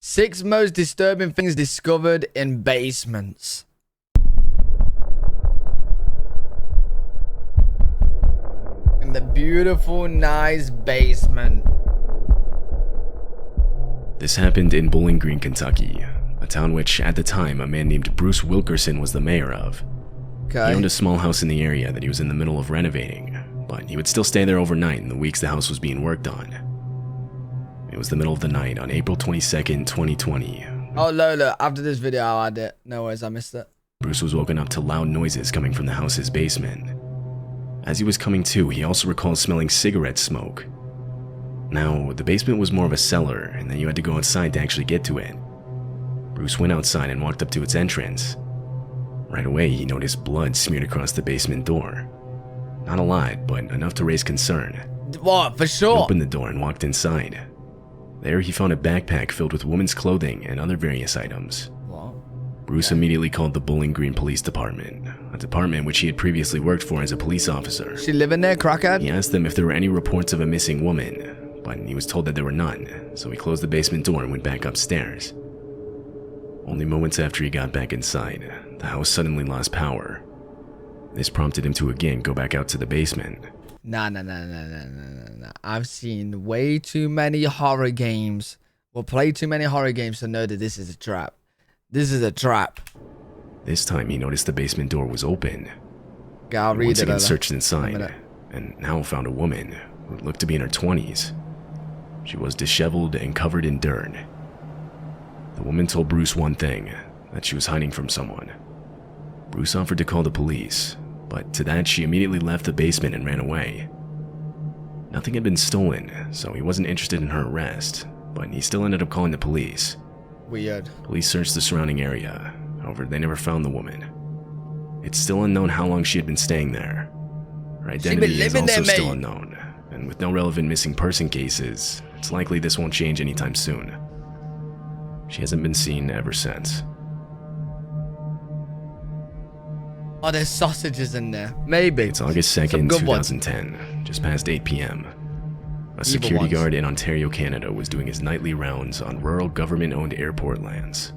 6 most disturbing things discovered in basements. In the beautiful, nice basement. This happened in Bowling Green, Kentucky, a town which, at the time, a man named Bruce Wilkerson was the mayor of. Okay. He owned a small house in the area that he was in the middle of renovating, but he would still stay there overnight in the weeks the house was being worked on. It was the middle of the night on April 22nd, 2020. Oh, Lola, after this video, I'll add it. No worries, I missed it. Bruce was woken up to loud noises coming from the house's basement. As he was coming to, he also recalled smelling cigarette smoke. Now, the basement was more of a cellar, and then you had to go outside to actually get to it. Bruce went outside and walked up to its entrance. Right away, he noticed blood smeared across the basement door. Not a lot, but enough to raise concern. What, for sure? He opened the door and walked inside. There, he found a backpack filled with women's clothing and other various items. What? Bruce immediately called the Bowling Green Police Department, a department which he had previously worked for as a police officer. She living there, crackhead? He asked them if there were any reports of a missing woman, but he was told that there were none, so he closed the basement door and went back upstairs. Only moments after he got back inside, the house suddenly lost power. This prompted him to again go back out to the basement. Nah. I've seen way too many horror games. Well, played too many horror games to know that this is a trap. This is a trap. This time he noticed the basement door was open. I'll read Once it. again searched inside, and now found a woman who looked to be in her 20s. She was disheveled and covered in dirt. The woman told Bruce one thing, that she was hiding from someone. Bruce offered to call the police, but to that she immediately left the basement and ran away. Nothing had been stolen, so he wasn't interested in her arrest, but he still ended up calling the police. Weird. Police searched the surrounding area, however they never found the woman. It's still unknown how long she had been staying there. Her identity is also still unknown, and with no relevant missing person cases, it's likely this won't change anytime soon. She hasn't been seen ever since. Oh, there's sausages in there. Maybe. It's August 2nd, 2010, just past 8 p.m. A security guard in Ontario, Canada was doing his nightly rounds on rural government-owned airport lands.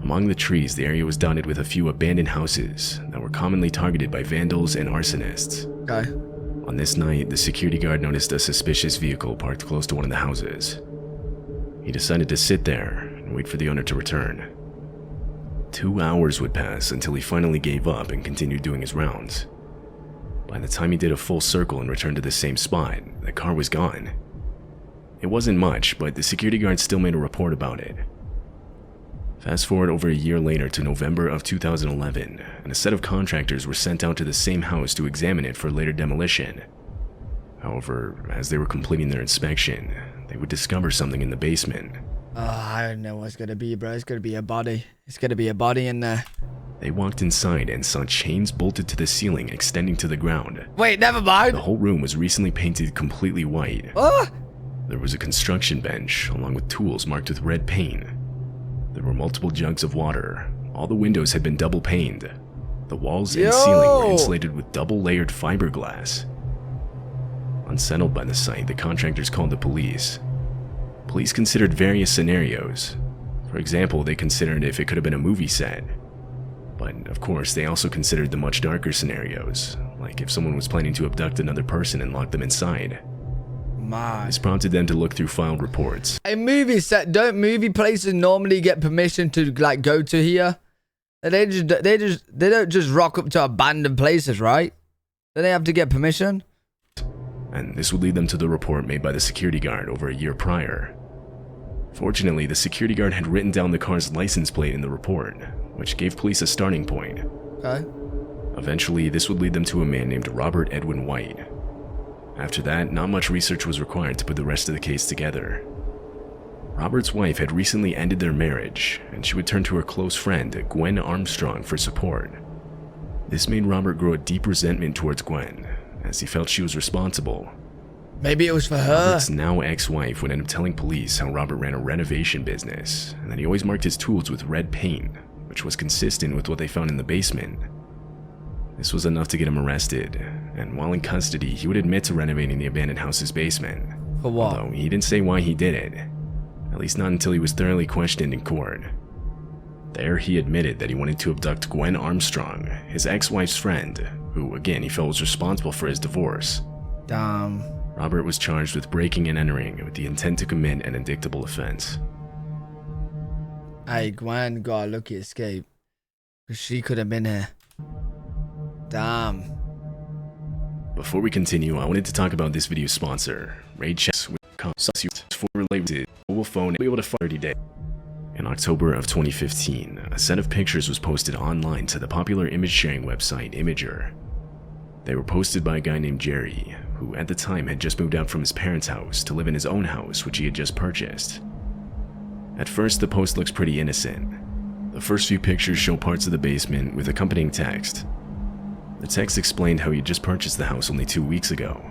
Among the trees, the area was dotted with a few abandoned houses that were commonly targeted by vandals and arsonists. Okay. On this night, the security guard noticed a suspicious vehicle parked close to one of the houses. He decided to sit there and wait for the owner to return. 2 hours would pass until he finally gave up and continued doing his rounds. By the time he did a full circle and returned to the same spot, the car was gone. It wasn't much, but the security guard still made a report about it. Fast forward over a year later to November of 2011, and a set of contractors were sent out to the same house to examine it for later demolition. However, as they were completing their inspection, they would discover something in the basement. I don't know what it's gonna be, bro. It's gonna be a body. It's gonna be a body in there. They walked inside and saw chains bolted to the ceiling extending to the ground. Wait, never mind. The whole room was recently painted completely white. There was a construction bench along with tools marked with red paint. There were multiple jugs of water. All the windows had been double paned. The walls and ceiling were insulated with double layered fiberglass. Unsettled by the sight, the contractors called the police. Police considered various scenarios. For example, they considered if it could have been a movie set. But of course, they also considered the much darker scenarios, like if someone was planning to abduct another person and lock them inside. This prompted them to look through filed reports. A movie set. Don't movie places normally get permission to like go to here? They don't just rock up to abandoned places, right? Don't they have to get permission? And this would lead them to the report made by the security guard over a year prior. Fortunately, the security guard had written down the car's license plate in the report, which gave police a starting point. Okay. Eventually, this would lead them to a man named Robert Edwin White. After that, not much research was required to put the rest of the case together. Robert's wife had recently ended their marriage, and she would turn to her close friend, Gwen Armstrong, for support. This made Robert grow a deep resentment towards Gwen, as he felt she was responsible. Maybe it was for her. Robert's now ex-wife would end up telling police how Robert ran a renovation business, and that he always marked his tools with red paint, which was consistent with what they found in the basement. This was enough to get him arrested, and while in custody, he would admit to renovating the abandoned house's basement. For what? Although he didn't say why he did it. At least not until he was thoroughly questioned in court. There, he admitted that he wanted to abduct Gwen Armstrong, his ex-wife's friend, who, again, he felt was responsible for his divorce. Damn. Robert was charged with breaking and entering with the intent to commit an indictable offense. Hey, Gwen got a lucky escape. Because she could have been here. Damn. Before we continue, I wanted to talk about this video's sponsor, Raid Chats, which costs you for related mobile phone and be able to fire 30 days. In October of 2015, a set of pictures was posted online to the popular image sharing website Imager. They were posted by a guy named Jerry, who at the time had just moved out from his parents' house to live in his own house, which he had just purchased. At first, the post looks pretty innocent. The first few pictures show parts of the basement with accompanying text. The text explained how he had just purchased the house only 2 weeks ago.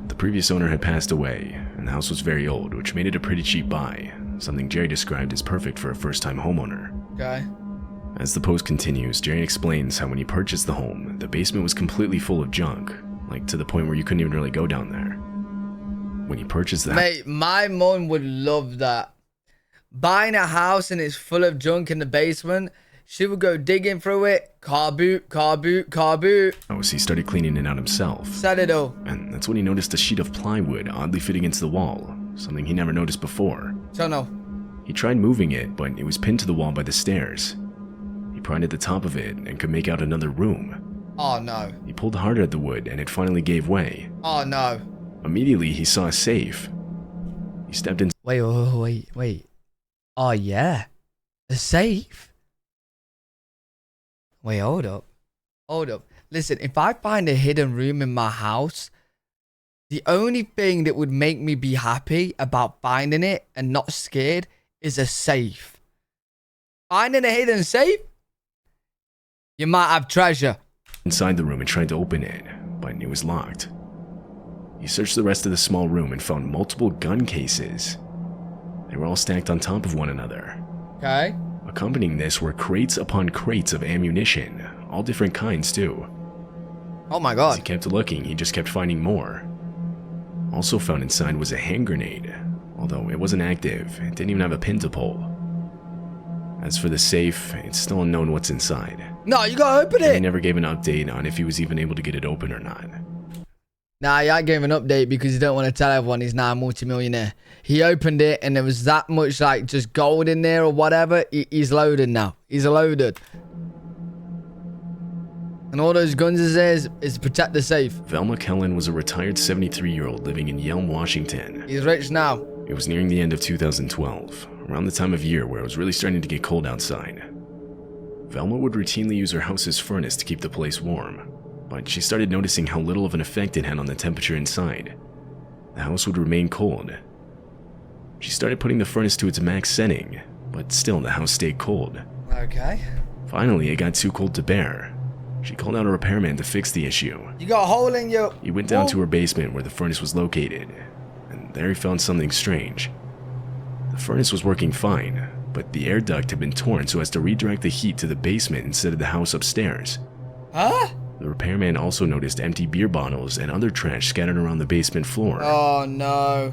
The previous owner had passed away, and the house was very old, which made it a pretty cheap buy, something Jerry described as perfect for a first-time homeowner. Okay. As the post continues, Jerry explains how when he purchased the home, the basement was completely full of junk, like to the point where you couldn't even really go down there. When he purchased the house... Mate, my mom would love that. Buying a house and it's full of junk in the basement, she would go digging through it. Car boot, car boot, car boot. He started cleaning it out himself. Said it all. And that's when he noticed a sheet of plywood oddly fitting into the wall, something he never noticed before. So no. He tried moving it, but it was pinned to the wall by the stairs. He pried at the top of it and could make out another room. Oh no. He pulled harder at the wood and it finally gave way. Oh no. Immediately, he saw a safe. He stepped in. Wait. Oh yeah. A safe? Wait, hold up. Listen, if I find a hidden room in my house, the only thing that would make me be happy about finding it and not scared is a safe. Finding a hidden safe? You might have treasure. Inside the room and tried to open it, but it was locked. He searched the rest of the small room and found multiple gun cases. They were all stacked on top of one another. Okay. Accompanying this were crates upon crates of ammunition, all different kinds too. Oh my god. As he kept looking, he just kept finding more. Also found inside was a hand grenade, although it wasn't active, it didn't even have a pin to pull. As for the safe, it's still unknown what's inside. No, you gotta open He it. never gave an update on if he was even able to get it open or not. Nah, I gave an update because you don't want to tell everyone he's now a multimillionaire. He opened it and there was that much like just gold in there or whatever. He's loaded now. He's loaded. And all those guns is there is to protect the safe. Velma Kellen was a retired 73-year-old living in Yelm, Washington. He's rich now. It was nearing the end of 2012, around the time of year where it was really starting to get cold outside. Velma would routinely use her house's furnace to keep the place warm, but she started noticing how little of an effect it had on the temperature inside. The house would remain cold. She started putting the furnace to its max setting, but still the house stayed cold. Okay. Finally, it got too cold to bear. She called out a repairman to fix the issue. You got a hole in your... He went down to her basement where the furnace was located, and there he found something strange. The furnace was working fine, but the air duct had been torn so as to redirect the heat to the basement instead of the house upstairs. Huh? The repairman also noticed empty beer bottles and other trash scattered around the basement floor. Oh no.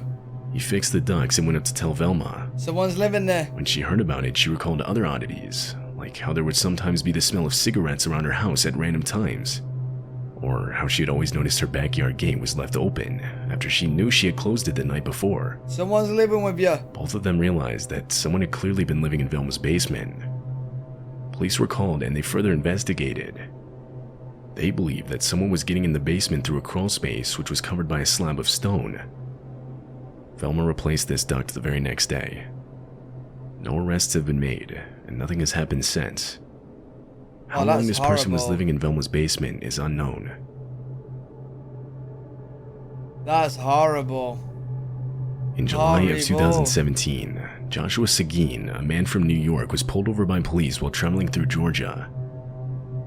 He fixed the ducts and went up to tell Velma. Someone's living there. When she heard about it, she recalled other oddities, like how there would sometimes be the smell of cigarettes around her house at random times, or how she had always noticed her backyard gate was left open after she knew she had closed it the night before. Someone's living with you. Both of them realized that someone had clearly been living in Velma's basement. Police were called and they further investigated. They believed that someone was getting in the basement through a crawl space which was covered by a slab of stone. Velma replaced this duct the very next day. No arrests have been made, and nothing has happened since. How long this person was living in Velma's basement is unknown. That's horrible. In July of 2017, Joshua Seguin, a man from New York, was pulled over by police while traveling through Georgia.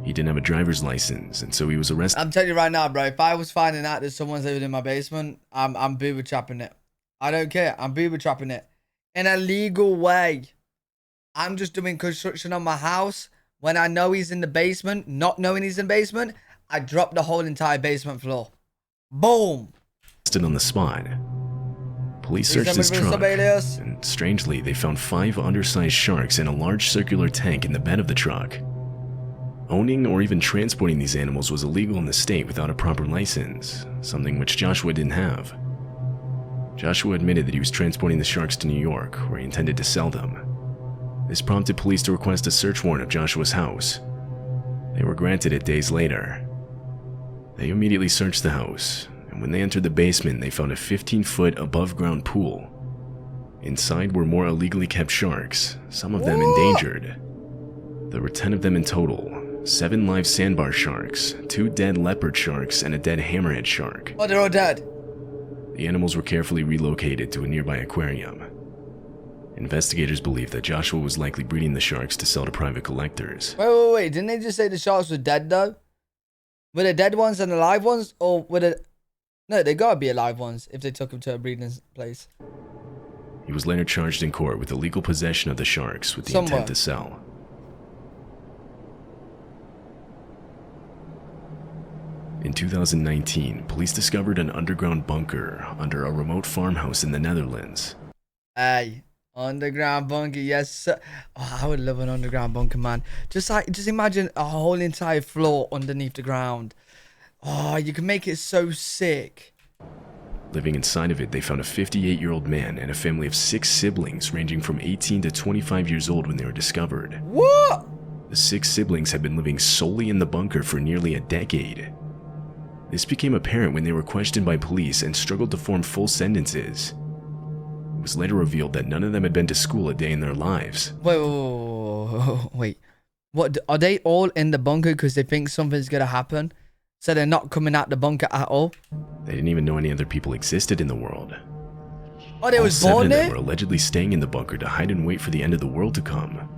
He didn't have a driver's license, and so he was arrested. I'm telling you right now, bro, if I was finding out that someone's living in my basement, I'm booby trapping it. I don't care. I'm booby trapping it. In a legal way. I'm just doing construction on my house. When I know he's in the basement, not knowing he's in the basement, I drop the whole entire basement floor. Boom. On the spot. Police Is searched his somebody- truck, somebody else? and strangely, they found 5 undersized sharks in a large circular tank in the bed of the truck. Owning or even transporting these animals was illegal in the state without a proper license, something which Joshua didn't have. Joshua admitted that he was transporting the sharks to New York, where he intended to sell them. This prompted police to request a search warrant of Joshua's house. They were granted it days later. They immediately searched the house, and when they entered the basement, they found a 15-foot above-ground pool. Inside were more illegally kept sharks, some of them endangered. There were 10 of them in total, 7 live sandbar sharks, 2 dead leopard sharks, and a dead hammerhead shark. Oh, they're all dead. The animals were carefully relocated to a nearby aquarium. Investigators believe that Joshua was likely breeding the sharks to sell to private collectors. Wait. Didn't they just say the sharks were dead, though? Were the dead ones and the live ones? Or were the... No, they gotta be alive ones if they took him to a breeding place. He was later charged in court with illegal possession of the sharks with the intent to sell. In 2019, police discovered an underground bunker under a remote farmhouse in the Netherlands. Hey, underground bunker, yes sir. Oh, I would love an underground bunker, man. Just imagine a whole entire floor underneath the ground. Oh, you can make it so sick. Living inside of it, they found a 58-year-old man and a family of 6 siblings ranging from 18 to 25 years old when they were discovered. What? The 6 siblings had been living solely in the bunker for nearly a decade. This became apparent when they were questioned by police and struggled to form full sentences. It was later revealed that none of them had been to school a day in their lives. Wait. What? Are they all in the bunker because they think something's gonna happen? So they're not coming out the bunker at all? They didn't even know any other people existed in the world. Oh, they All was 7 born of them there? were allegedly staying in the bunker to hide and wait for the end of the world to come.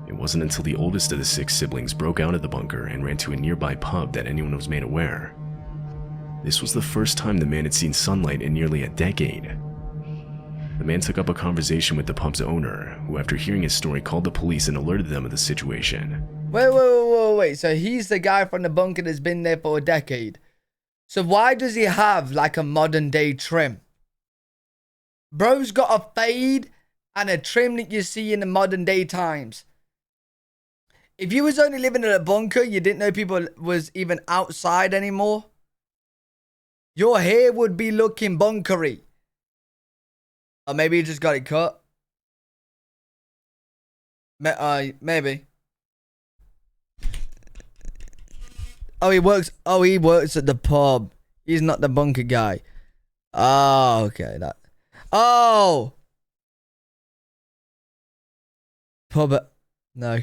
It wasn't until the oldest of the 6 siblings broke out of the bunker and ran to a nearby pub that anyone was made aware. This was the first time the man had seen sunlight in nearly a decade. The man took up a conversation with the pub's owner, who after hearing his story called the police and alerted them of the situation. Wait. So he's the guy from the bunker that's been there for a decade. So why does he have like a modern day trim? Bro's got a fade and a trim that you see in the modern day times. If you was only living in a bunker, you didn't know people was even outside anymore, your hair would be looking bunkery. Or maybe you just got it cut. Maybe. He works at the pub. He's not the bunker guy. Oh, okay. Pub. No.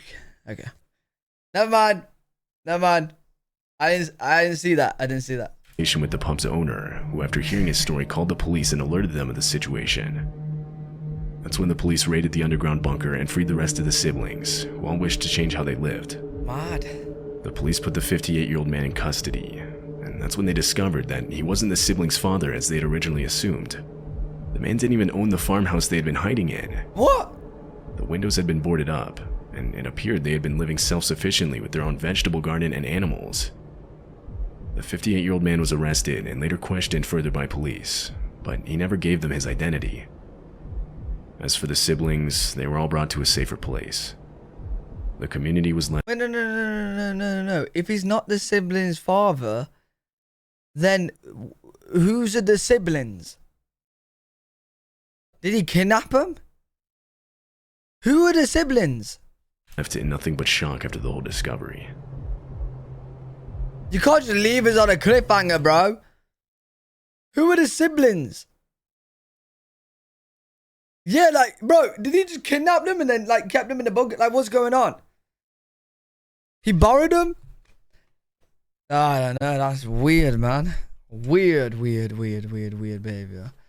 Okay. Never mind. I didn't see that. With the pub's owner, who after hearing his story called the police and alerted them of the situation. That's when the police raided the underground bunker and freed the rest of the siblings, who all wished to change how they lived. Mad. The police put the 58-year-old man in custody, and that's when they discovered that he wasn't the siblings' father as they had originally assumed. The man didn't even own the farmhouse they had been hiding in. What? The windows had been boarded up, and it appeared they had been living self-sufficiently with their own vegetable garden and animals. The 58-year-old man was arrested and later questioned further by police, but he never gave them his identity. As for the siblings, they were all brought to a safer place. The community was left. Wait, no. If he's not the sibling's father, then who's the siblings? Did he kidnap them? Who are the siblings? Left in nothing but shock after the whole discovery. You can't just leave us on a cliffhanger, bro. Who are the siblings? Yeah, like, bro, did he just kidnap them and then, like, kept them in the bunker? Like, what's going on? He borrowed them? I don't know. That's weird, man. Weird behavior.